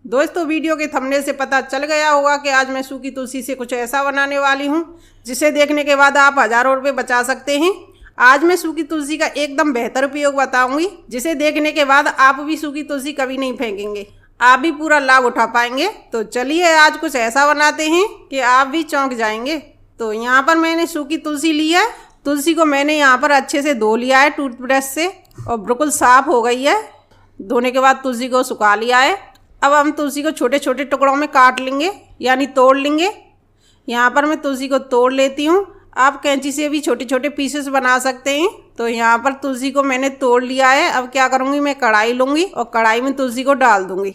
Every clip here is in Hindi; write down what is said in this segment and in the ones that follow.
दोस्तों वीडियो के थंबनेल से पता चल गया होगा कि आज मैं सूखी तुलसी से कुछ ऐसा बनाने वाली हूँ जिसे देखने के बाद आप हज़ारों रुपये बचा सकते हैं। आज मैं सूखी तुलसी का एकदम बेहतर उपयोग बताऊंगी जिसे देखने के बाद आप भी सूखी तुलसी कभी नहीं फेंकेंगे, आप भी पूरा लाभ उठा पाएंगे। तो चलिए आज कुछ ऐसा बनाते हैं कि आप भी चौंक जाएंगे। तो यहाँ पर मैंने सूखी तुलसी ली है। तुलसी को मैंने यहाँ पर अच्छे से धो लिया है टूथब्रश से और बिल्कुल साफ़ हो गई है। धोने के बाद तुलसी को सुखा लिया है। अब हम तुलसी को छोटे छोटे टुकड़ों में काट लेंगे यानी तोड़ लेंगे। यहाँ पर मैं तुलसी को तोड़ लेती हूँ। आप कैंची से भी छोटे छोटे पीसेस बना सकते हैं। तो यहाँ पर तुलसी को मैंने तोड़ लिया है। अब क्या करूँगी, मैं कढ़ाई लूँगी और कढ़ाई में तुलसी को डाल दूँगी।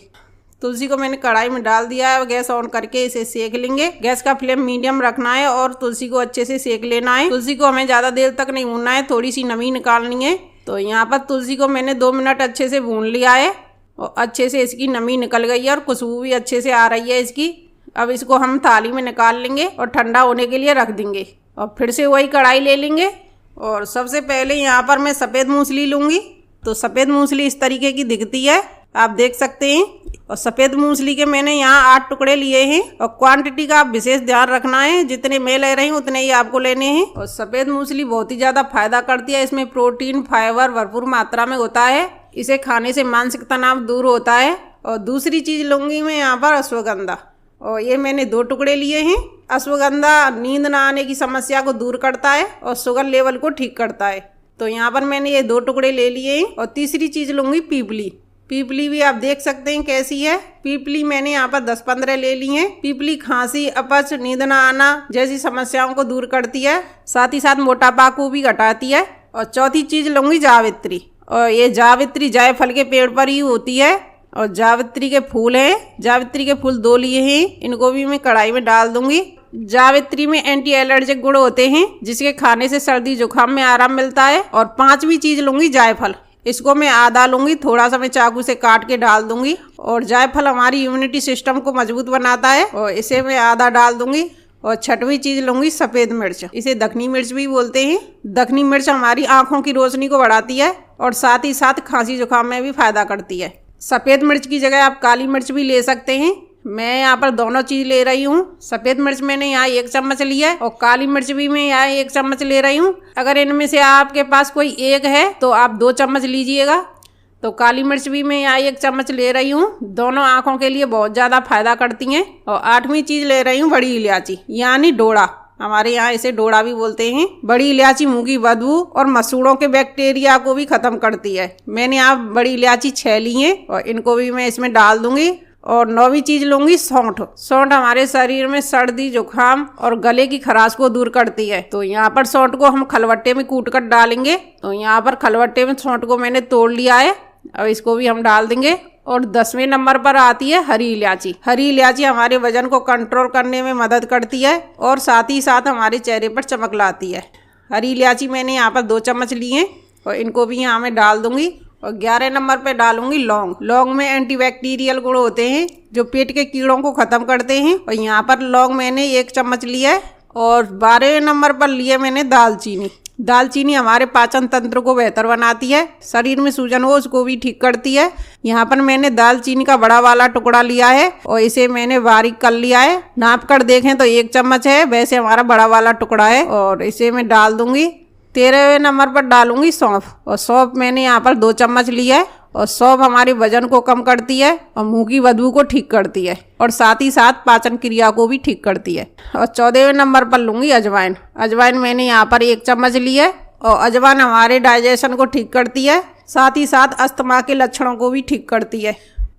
तुलसी को मैंने कढ़ाई में डाल दिया है। गैस ऑन करके इसे सेक लेंगे। गैस का फ्लेम मीडियम रखना है और तुलसी को अच्छे से सेक लेना है। तुलसी को हमें ज़्यादा देर तक नहीं भूनना है, थोड़ी सी नमी निकालनी है। तो यहाँ पर तुलसी को मैंने 2 मिनट अच्छे से भून लिया है और अच्छे से इसकी नमी निकल गई है और खुशबू भी अच्छे से आ रही है इसकी। अब इसको हम थाली में निकाल लेंगे और ठंडा होने के लिए रख देंगे। और फिर से वही कढ़ाई ले लेंगे और सबसे पहले यहाँ पर मैं सफ़ेद मूंगफली लूँगी। तो सफ़ेद मूंगफली इस तरीके की दिखती है, आप देख सकते हैं। और सफ़ेद मूंगफली के मैंने यहाँ 8 टुकड़े लिए हैं और क्वांटिटी का आप विशेष ध्यान रखना है, जितने मैं ले रही हूँ उतने ही आपको लेने हैं। और सफ़ेद मूंगफली बहुत ही ज़्यादा फायदा करती है। इसमें प्रोटीन फाइबर भरपूर मात्रा में होता है। इसे खाने से मानसिक तनाव दूर होता है। और दूसरी चीज़ लूँगी मैं यहाँ पर अश्वगंधा, और ये मैंने 2 टुकड़े लिए हैं। अश्वगंधा नींद ना आने की समस्या को दूर करता है और शुगर लेवल को ठीक करता है। तो यहाँ पर मैंने ये 2 टुकड़े ले लिए हैं। और तीसरी चीज़ लूँगी पीपली। पीपली भी आप देख सकते हैं कैसी है। पीपली मैंने यहाँ पर 10-15 ले ली हैं। पीपली खांसी, अपच, नींद ना आना जैसी समस्याओं को दूर करती है, साथ ही साथ मोटापा को भी घटाती है। और चौथी चीज़ लूँगी जावित्री। और ये जावित्री जायफल के पेड़ पर ही होती है। और जावित्री के फूल हैं, जावित्री के फूल 2 लिए हैं, इनको भी मैं कढ़ाई में डाल दूंगी। जावित्री में एंटी एलर्जिक गुण होते हैं जिसके खाने से सर्दी जुकाम में आराम मिलता है। और 5वीं चीज़ लूँगी जायफल। इसको मैं आधा लूँगी, थोड़ा सा मैं चाकू से काट के डाल दूंगी। और जायफल हमारी इम्यूनिटी सिस्टम को मजबूत बनाता है और इसे मैं आधा डाल दूंगी। और 6वीं चीज़ लूँगी सफ़ेद मिर्च, इसे दखनी मिर्च भी बोलते हैं। दखनी मिर्च हमारी आँखों की रोशनी को बढ़ाती है और साथ ही साथ खांसी जुकाम में भी फ़ायदा करती है। सफ़ेद मिर्च की जगह आप काली मिर्च भी ले सकते हैं। मैं यहाँ पर दोनों चीज़ ले रही हूँ। सफ़ेद मिर्च मैंने यहाँ 1 चम्मच लिया है और काली मिर्च भी मैं यहाँ 1 चम्मच ले रही हूँ। अगर इनमें से आपके पास कोई एक है तो आप 2 चम्मच लीजिएगा। तो काली मिर्च भी मैं यहाँ 1 चम्मच ले रही हूँ। दोनों आँखों के लिए बहुत ज़्यादा फायदा करती हैं। और 8वीं चीज़ ले रही हूँ बड़ी इलायची यानी डोड़ा, हमारे यहाँ इसे डोड़ा भी बोलते हैं। बड़ी इलायची मुँह की बदबू और मसूड़ों के बैक्टीरिया को भी ख़त्म करती है। मैंने यहाँ बड़ी इलायची 6 ली हैं और इनको भी मैं इसमें डाल दूँगी। और 9वीं चीज़ लूँगी सौंठ। सौंठ हमारे शरीर में सर्दी जुकाम और गले की खराश को दूर करती है। तो यहाँ पर सौंठ को हम खलवट्टे में कूट कर डालेंगे। तो यहाँ पर खलवट्टे में सौंठ को मैंने तोड़ लिया है, अब इसको भी हम डाल देंगे। और 10वें नंबर पर आती है हरी इलायची। हरी इलायची हमारे वजन को कंट्रोल करने में मदद करती है और साथ ही साथ हमारे चेहरे पर चमक लाती है। हरी इलायची मैंने यहाँ पर 2 चम्मच ली हैं और इनको भी यहाँ मैं डाल दूँगी। और 11 नंबर पे डालूंगी लौंग। लौंग में एंटीबैक्टीरियल गुण होते हैं जो पेट के कीड़ों को ख़त्म करते हैं। और यहाँ पर लौंग मैंने 1 चम्मच लिया है। और 12वें नंबर पर लिया मैंने दालचीनी। दालचीनी हमारे पाचन तंत्र को बेहतर बनाती है, शरीर में सूजन हो उसको भी ठीक करती है। यहाँ पर मैंने दालचीनी का बड़ा वाला टुकड़ा लिया है और इसे मैंने बारीक कर लिया है। नाप कर देखें तो 1 चम्मच है, वैसे हमारा बड़ा वाला टुकड़ा है। और इसे मैं डाल दूंगी। 13वें नंबर पर डालूंगी सौंफ। और सौंफ मैंने यहाँ पर 2 चम्मच लिया है। और सौंफ हमारे वजन को कम करती है और मुंह की बदबू को ठीक करती है और साथ ही साथ पाचन क्रिया को भी ठीक करती है। और 14वें नंबर पर लूँगी अजवाइन। अजवाइन मैंने यहाँ पर 1 चम्मच लिया है। और अजवाइन हमारे डाइजेशन को ठीक करती है, साथ ही साथ अस्थमा के लक्षणों को भी ठीक करती है।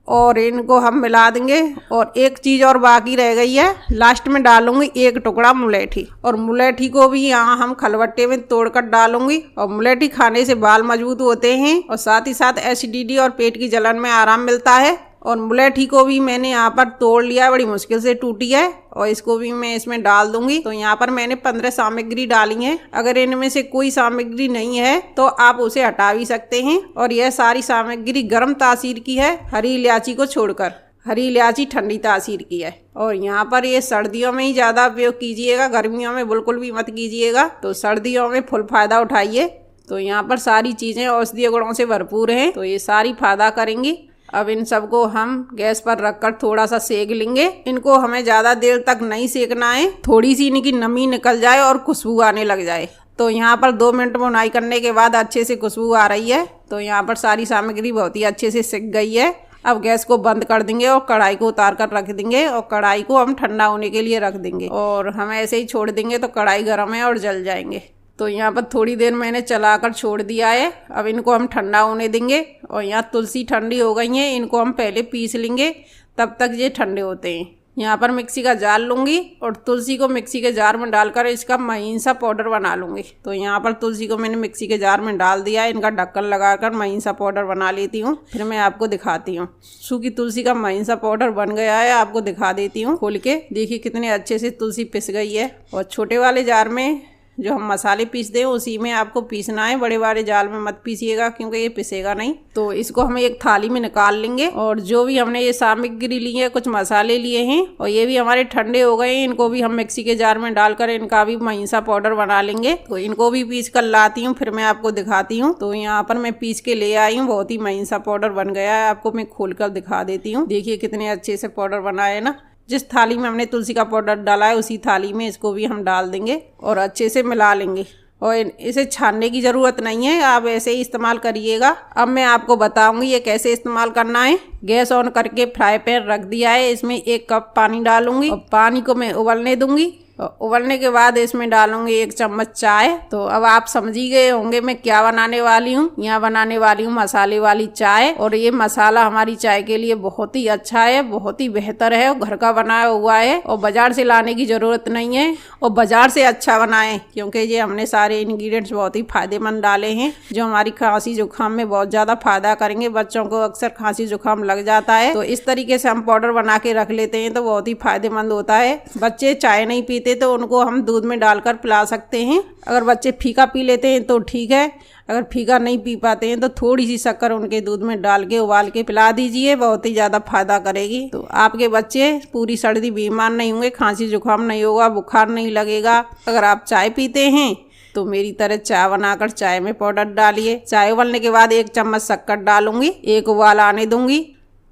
और इनको हम मिला देंगे। और एक चीज़ और बाकी रह गई है, लास्ट में डालूंगी 1 टुकड़ा मुलेठी। और मुलेठी को भी यहाँ हम खलवट्टे में तोड़कर डालूंगी। और मुलेठी खाने से बाल मजबूत होते हैं और साथ ही साथ एसिडिटी और पेट की जलन में आराम मिलता है। और मुलेठी को भी मैंने यहाँ पर तोड़ लिया, बड़ी मुश्किल से टूटी है। और इसको भी मैं इसमें डाल दूंगी। तो यहाँ पर मैंने 15 सामग्री डाली है। अगर इनमें से कोई सामग्री नहीं है तो आप उसे हटा भी सकते हैं। और यह सारी सामग्री गर्म तासीर की है, हरी इलायची को छोड़कर। हरी इलायची ठंडी तासीर की है। और यहाँ पर ये सर्दियों में ही ज़्यादा उपयोग कीजिएगा, गर्मियों में बिल्कुल भी मत कीजिएगा। तो सर्दियों में फुल फायदा उठाइए। तो यहाँ पर सारी चीज़ें औषधीय गुणों से भरपूर हैं, तो ये सारी फायदा करेंगी। अब इन सबको हम गैस पर रखकर थोड़ा सा सेक लेंगे। इनको हमें ज़्यादा देर तक नहीं सेकना है, थोड़ी सी इनकी नमी निकल जाए और खुशबू आने लग जाए। तो यहाँ पर 2 मिनट भुनाई करने के बाद अच्छे से खुशबू आ रही है। तो यहाँ पर सारी सामग्री बहुत ही अच्छे से सिक गई है। अब गैस को बंद कर देंगे और कढ़ाई को उतार कर रख देंगे और कढ़ाई को हम ठंडा होने के लिए रख देंगे और हम ऐसे ही छोड़ देंगे तो कढ़ाई गर्म है और जल जाएंगे। तो यहाँ पर थोड़ी देर मैंने चलाकर छोड़ दिया है। अब इनको हम ठंडा होने देंगे और यहाँ तुलसी ठंडी हो गई है, इनको हम पहले पीस लेंगे, तब तक ये ठंडे होते हैं। यहाँ पर मिक्सी का जार लूँगी और तुलसी को मिक्सी के जार में डालकर इसका महीन सा पाउडर बना लूँगी। तो यहाँ पर तुलसी को मैंने मिक्सी के जार में डाल दिया है, इनका ढक्कन लगाकर महीन सा पाउडर बना लेती हूँ, फिर मैं आपको दिखाती हूँ। सूखी तुलसी का महीन सा पाउडर बन गया है, आपको दिखा देती हूँ खोल के। देखिए कितने अच्छे से तुलसी पिस गई है। और छोटे वाले जार में जो हम मसाले पीसते हैं उसी में आपको पीसना है, बड़े वाले जार में मत पीसिएगा क्योंकि ये पिसेगा नहीं। तो इसको हम एक थाली में निकाल लेंगे और जो भी हमने ये सामग्री ली है, कुछ मसाले लिए हैं और ये भी हमारे ठंडे हो गए हैं, इनको भी हम मिक्सी के जार में डालकर इनका भी महीन सा पाउडर बना लेंगे। तो इनको भी पीस कर लाती हूँ, फिर मैं आपको दिखाती हूँ। तो यहाँ पर मैं पीस के ले आई हूँ, बहुत ही महीन सा पाउडर बन गया है, आपको मैं खोल कर दिखा देती हूँ। देखिए कितने अच्छे से पाउडर बना है ना। जिस थाली में हमने तुलसी का पाउडर डाला है उसी थाली में इसको भी हम डाल देंगे और अच्छे से मिला लेंगे। और इसे छानने की ज़रूरत नहीं है, आप ऐसे ही इस्तेमाल करिएगा। अब मैं आपको बताऊंगी ये कैसे इस्तेमाल करना है। गैस ऑन करके फ्राई पैन रख दिया है, इसमें 1 कप पानी डालूंगी और पानी को मैं उबलने दूंगी। उबलने के बाद इसमें डालूंगी 1 चम्मच चाय। तो अब आप समझ ही गए होंगे मैं क्या बनाने वाली हूँ। यहाँ बनाने वाली हूँ मसाले वाली चाय और ये मसाला हमारी चाय के लिए बहुत ही अच्छा है, बहुत ही बेहतर है और घर का बनाया हुआ है और बाजार से लाने की ज़रूरत नहीं है। और बाजार से अच्छा बनाएं क्योंकि ये हमने सारे इंग्रेडिएंट्स बहुत ही फायदेमंद डाले हैं जो हमारी खांसी जुकाम में बहुत ज़्यादा फायदा करेंगे। बच्चों को अक्सर खांसी जुकाम लग जाता है, तो इस तरीके से हम पाउडर बना के रख लेते हैं तो बहुत ही फायदेमंद होता है। बच्चे चाय नहीं पीते तो उनको हम दूध में डालकर पिला सकते हैं। अगर बच्चे फीका पी लेते हैं तो ठीक है, अगर फीका नहीं पी पाते हैं तो थोड़ी सी शक्कर उनके दूध में डाल के उबाल के पिला दीजिए, बहुत ही ज़्यादा फायदा करेगी। तो आपके बच्चे पूरी सर्दी बीमार नहीं होंगे, खांसी जुकाम नहीं होगा, बुखार नहीं लगेगा। अगर आप चाय पीते हैं तो मेरी तरह चाय बनाकर चाय में पाउडर डालिए। चाय उबलने के बाद 1 चम्मच शक्कर डालूंगी, 1 उबाल आने दूंगी।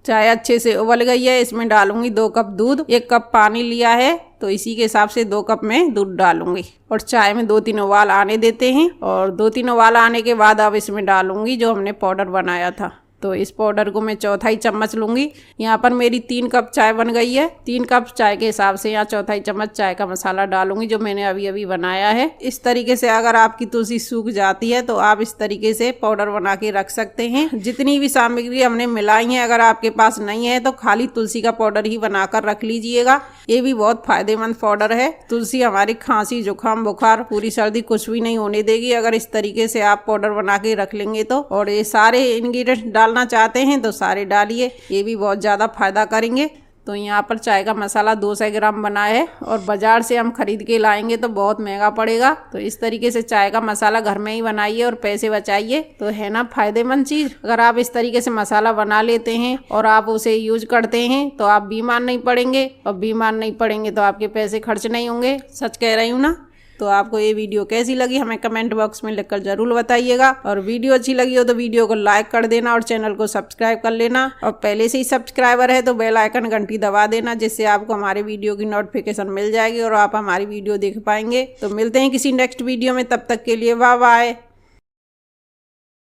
चाय अच्छे से उबल गई है, इसमें डालूंगी 2 कप दूध। 1 कप पानी लिया है तो इसी के हिसाब से 2 कप में दूध डालूंगी और चाय में 2-3 उबाल आने देते हैं। और 2-3 उबाल आने के बाद अब इसमें डालूंगी जो हमने पाउडर बनाया था। तो इस पाउडर को मैं 1/4 चम्मच लूँगी। यहाँ पर मेरी 3 कप चाय बन गई है। 3 कप चाय के हिसाब से यहाँ 1/4 चम्मच चाय का मसाला डालूंगी जो मैंने अभी अभी बनाया है। इस तरीके से अगर आपकी तुलसी सूख जाती है तो आप इस तरीके से पाउडर बना के रख सकते हैं। जितनी भी सामग्री हमने मिलाई है अगर आपके पास नहीं है तो खाली तुलसी का पाउडर ही बनाकर रख लीजिएगा, ये भी बहुत फायदेमंद पाउडर है। तुलसी हमारी खांसी जुकाम बुखार पूरी सर्दी कुछ भी नहीं होने देगी अगर इस तरीके से आप पाउडर बना के रख लेंगे तो। और ये सारे इंग्रेडिएंट डालना चाहते हैं तो सारे डालिए, ये भी बहुत ज़्यादा फायदा करेंगे। तो यहाँ पर चाय का मसाला 200 ग्राम बना है और बाजार से हम खरीद के लाएंगे तो बहुत महंगा पड़ेगा। तो इस तरीके से चाय का मसाला घर में ही बनाइए और पैसे बचाइए। तो है ना फायदेमंद चीज़। अगर आप इस तरीके से मसाला बना लेते हैं और आप उसे यूज करते हैं तो आप बीमार नहीं पड़ेंगे, और बीमार नहीं पड़ेंगे तो आपके पैसे खर्च नहीं होंगे। सच कह रही हूँ ना। तो आपको ये वीडियो कैसी लगी हमें कमेंट बॉक्स में लिखकर जरूर बताइएगा। और वीडियो अच्छी लगी हो तो वीडियो को लाइक कर देना और चैनल को सब्सक्राइब कर लेना। और पहले से ही सब्सक्राइबर है तो बेल आइकन घंटी दबा देना, जिससे आपको हमारे वीडियो की नोटिफिकेशन मिल जाएगी और आप हमारी वीडियो देख पाएंगे। तो मिलते हैं किसी नेक्स्ट वीडियो में, तब तक के लिए बाय बाय।